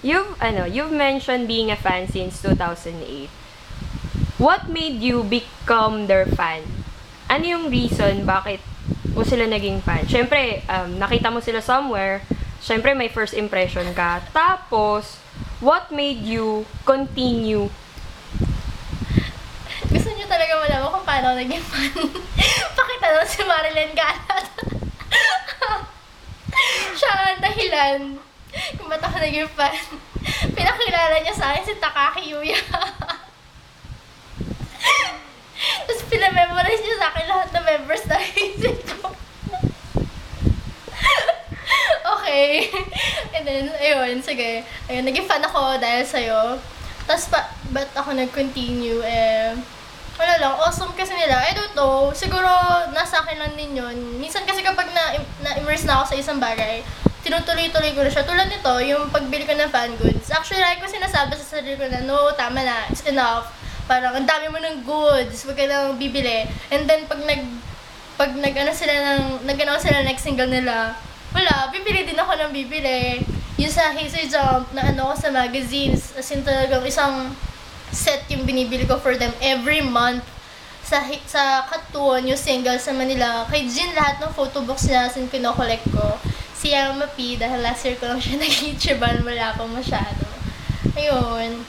you've mentioned being a fan since 2008. What made you become their fan? Ano yung reason bakit mo sila naging fan? Siyempre, nakita mo sila somewhere. Siyempre, may first impression ka. Tapos, what made you continue? Gusto niyo talaga malaman kung paano ako naging fan? Pakita lang si Marilyn Galat. Siya ang dahilan kung ba't ako naging fan. Pinakilala niya sa akin si Takaki Yuya. Tapos pinamemorize niya sa akin lahat ng members na isip ko. Okay. And then, ayun, sige. Ayun, naging fan ako dahil sa'yo. Tapos, ba't ako nag-continue? Wala lang, awesome kasi nila. I don't know, siguro nasa akin lang din yun. Minsan kasi kapag na-immerse na ako sa isang bagay, tinutuloy-tuloy ko na siya. Tulad nito, yung pagbili ko ng fan goods. Actually, like ko sinasabi sa sarili ko na, no, tama na, it's enough. Parang, ang dami mo ng goods, huwag ka nang bibili. And then, pag nag-ano sila next single nila, wala, bibili din ako ng bibili. Yung sa Hazy Jump, na ano ko sa magazines, as in talagang isang set yung binibili ko for them every month. Sa Katuon, yung single sa Manila, kay Jin lahat ng photobox niya sin kinokollect ko. Si Yama P, dahil last year ko lang siya nag-ichiban, wala akong masyado. Ayun.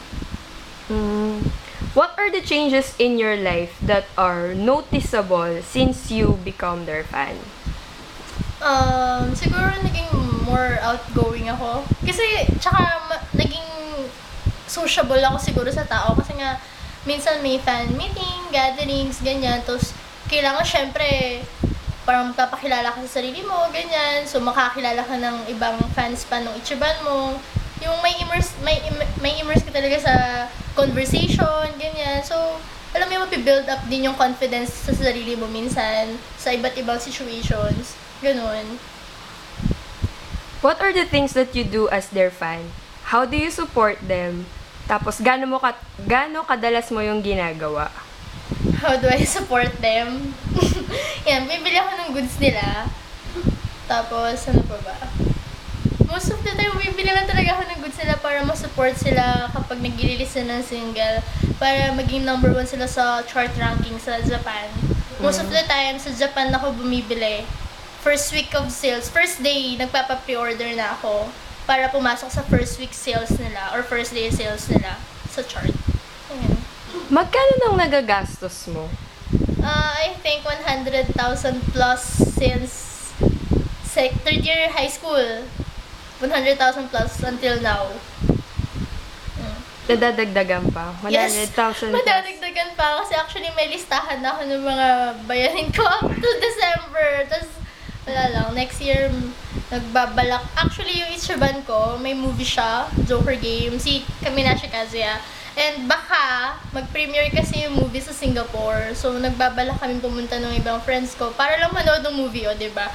What are the changes in your life that are noticeable since you become their fan? Siguro naging more outgoing ako. Kasi, tsaka naging sociable ako siguro sa tao. Kasi nga, minsan may fan meeting, gatherings, ganyan. Tapos, kailangan syempre, parang magpapakilala ka sa sarili mo, ganyan. So, makakilala ka ng ibang fans pa ng Ichiban mo. Yung may immerse ka talaga sa conversation, ganyan. So, alam mo yung mapibuild up din yung confidence sa sarili mo minsan sa iba't ibang situations. Ganun. What are the things that you do as their fan? How do you support them? Tapos, gaano kadalas mo yung ginagawa? How do I support them? Yan, bibili ako ng goods nila. Tapos, ano pa ba? Most of the time, bibili lang talaga ako ng goods nila para ma-support sila kapag nag-release na ng single. Para maging number 1 sila sa chart ranking sa Japan. Most of the time, sa Japan ako bumibili. First week of sales, first day, nagpapa-pre-order na ako para pumasok sa first week sales nila or first day sales nila sa chart. Ayan. Magkano nang nagagastos mo? I think 100,000 plus since third year high school. 100,000 plus until now. Nadadagdagan pa? 100,000 Yes, plus? madadagdagan pa kasi actually may listahan na ako ng mga bayanin ko up to December. Tapos, wala lang, next year, nagbabalak. Actually, yung Ichiban ko, may movie siya, Joker Game, si Kaminashi Kazuya. And baka, mag-premiere kasi yung movie sa Singapore. So, nagbabalak kami pumunta ng ibang friends ko para lang manood ng movie, o, diba?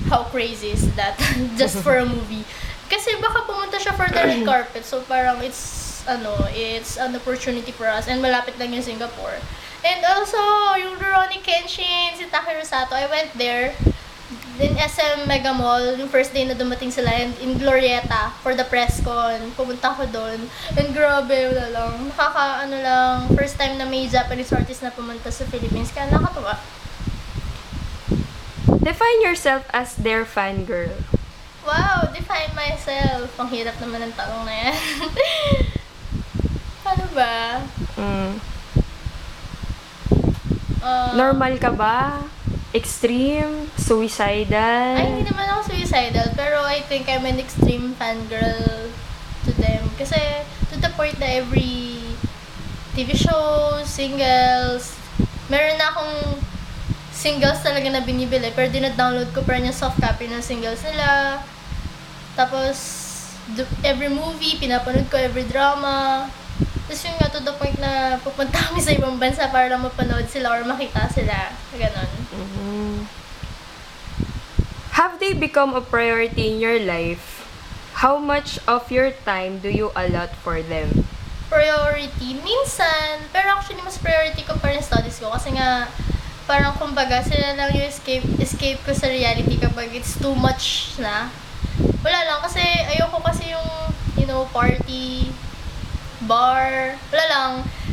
How crazy is that? Just for a movie. Kasi baka pumunta siya for the red carpet. So, parang it's an opportunity for us. And malapit lang yung Singapore. And also, yung Rurouni Kenshin, si Takeru Sato, I went there. Then SM Mega Mall, yung first day na dumating sila, and in Glorieta for the press con. Pumunta ko doon. And grabe, wala lang. First time na may Japanese artist na pumunta sa Philippines. Kaya nakatuwa. Define yourself as their fangirl. Wow, define myself. Ang hirap naman ng tanong na yan. Paano ba? Normal ka ba? Extreme? Suicidal? Ay, hindi naman ako suicidal. Pero I think I'm an extreme fangirl to them. Kasi to the point na every TV show, singles, meron na akong singles talaga na binibili. Pero dina-download ko pa rin yung soft copy ng singles nila. Tapos, every movie, pinapanood ko, every drama. Tapos yun nga, to the point na pupunta kami sa ibang bansa para lang mapanood sila or makita sila. Ganon. Have they become a priority in your life? How much of your time do you allot for them? Priority? Minsan. Pero actually, mas priority ko pa rin studies ko. Kasi nga, parang kumbaga, sila lang yung escape ko sa reality kapag it's too much na. Wala lang. Kasi ayoko kasi yung party, bar, wala lang.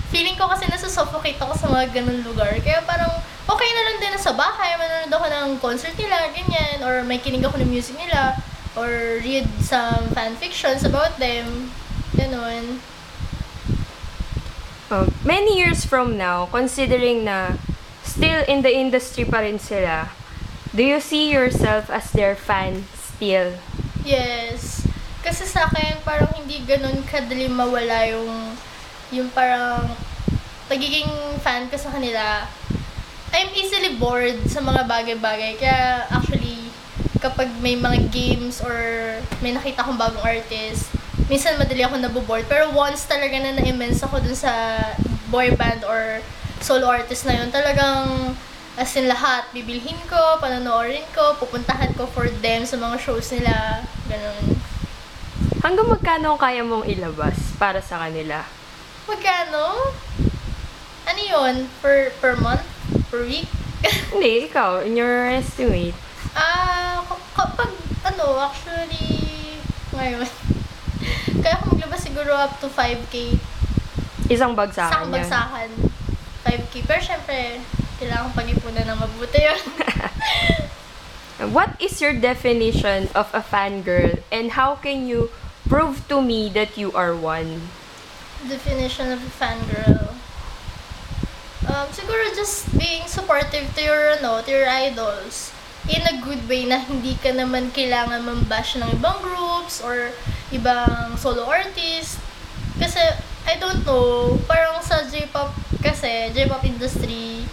Feeling ko kasi nasusuffocate ako sa mga ganun lugar. Kaya parang okay na lang din na sa bahay, manonood ako ng concert nila, ganyan, or may kinig ako ng music nila, or read some fanfictions about them, ganun. Many years from now, considering na still in the industry pa rin sila, do you see yourself as their fan still? Yes. Kasi sa akin, parang hindi ganun kadali mawala yung parang pagiging fan ko sa kanila. I'm easily bored sa mga bagay-bagay. Kaya actually, kapag may mga games or may nakita akong bagong artist, minsan madali ako naboboard. Pero once talaga na na-immense ako dun sa boy band or solo artist na yun, talagang as in lahat, bibilhin ko, panonoorin ko, pupuntahan ko for them sa mga shows nila, ganun. Hanggang magkano ang kaya mong ilabas para sa kanila? Magkano? Ano yun? Per month? Per week? Hindi, ikaw, in your estimate. Kapag, actually, ngayon, kaya ko maglabas siguro up to 5K. Isang bagsakan Isang bagsakan. 5K. Pero syempre, kailangan pag-ipunan ng mabuti yun. What is your definition of a fangirl and how can you prove to me that you are one? Definition of a fangirl. Siguro just being supportive to your idols. In a good way na hindi ka naman kailangan mambash ng ibang groups or ibang solo artist. Kasi, I don't know, parang sa J-pop kasi, J-pop industry,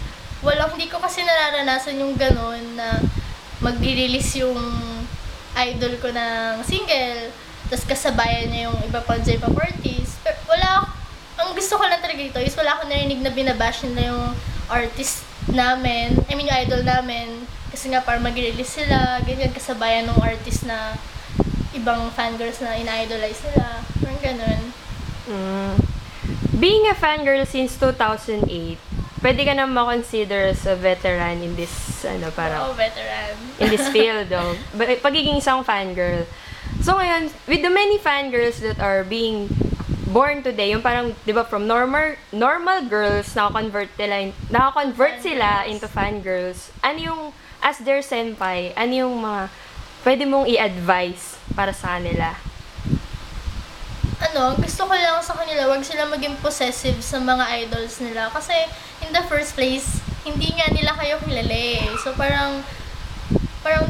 hindi ko kasi nararanasan yung ganun na mag-release yung idol ko ng single, tapos kasabayan niya yung iba pang J-pop artist. Pero ang gusto ko lang talaga dito is wala akong narinig na binabash nila yung artist namin, yung idol namin. Kasi nga parang mag-release sila, ganyan kasabayan ng artist na ibang fangirls na ina-idolize nila. Parang ganun. Being a fangirl since 2008, pwede ka na ma-consider as a veteran in this, Veteran. in this field, pagiging isang fangirl. So ngayon, with the many fangirls that are being born today, yung parang, di ba, from normal girls, nakakonvert sila into fangirls. Ano yung, as their senpai, ano yung mga pwede mong i-advise para sa kanila? Gusto ko lang sa kanila, wag sila maging possessive sa mga idols nila. Kasi, in the first place, hindi nga nila kayo kilala eh. So, parang,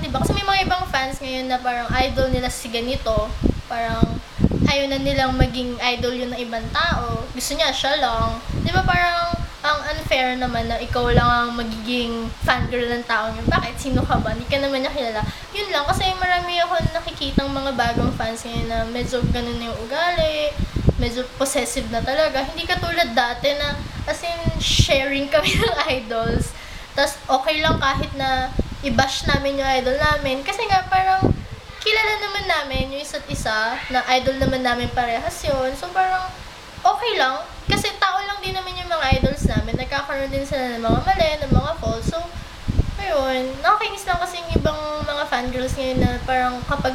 diba, kasi may mga ibang fans ngayon na parang idol nila si ganito. Parang, ayaw na nilang maging idol yun ng ibang tao. Gusto niya, siya lang. Diba, parang, ang unfair naman na ikaw lang ang magiging fangirl ng taong yun. Bakit? Sino ka ba? Hindi ka naman niya kilala. Yun lang, kasi marami ako nakikitang mga bagong fans ngayon na medyo ganun na yung ugali, medyo possessive na talaga. Hindi katulad dati na, as in, sharing kami ng idols. Tapos, okay lang kahit na i-bash namin yung idol namin. Kasi nga, parang, kilala naman namin yung isa't isa, na idol naman namin parehas yun. So, parang, okay lang. Kasi tao lang din naman yung mga idols namin. Nagkakaroon din sila ng mga mali, ng mga faults. So, ayun. Nakakainis lang kasi yung ibang mga fangirls ngayon na parang kapag,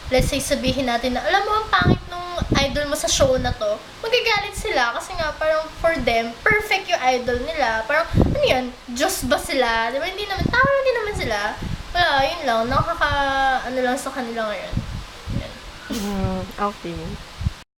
let's say, sabihin natin na, alam mo, ang pangit nung idol mo sa show na to, magagalit sila kasi nga parang for them, perfect yung idol nila. Parang, ano yan? Diyos ba sila? Diba? Hindi naman, tao lang din naman sila. Wala, yun lang. Lang sa kanila ngayon. Yan. Okay.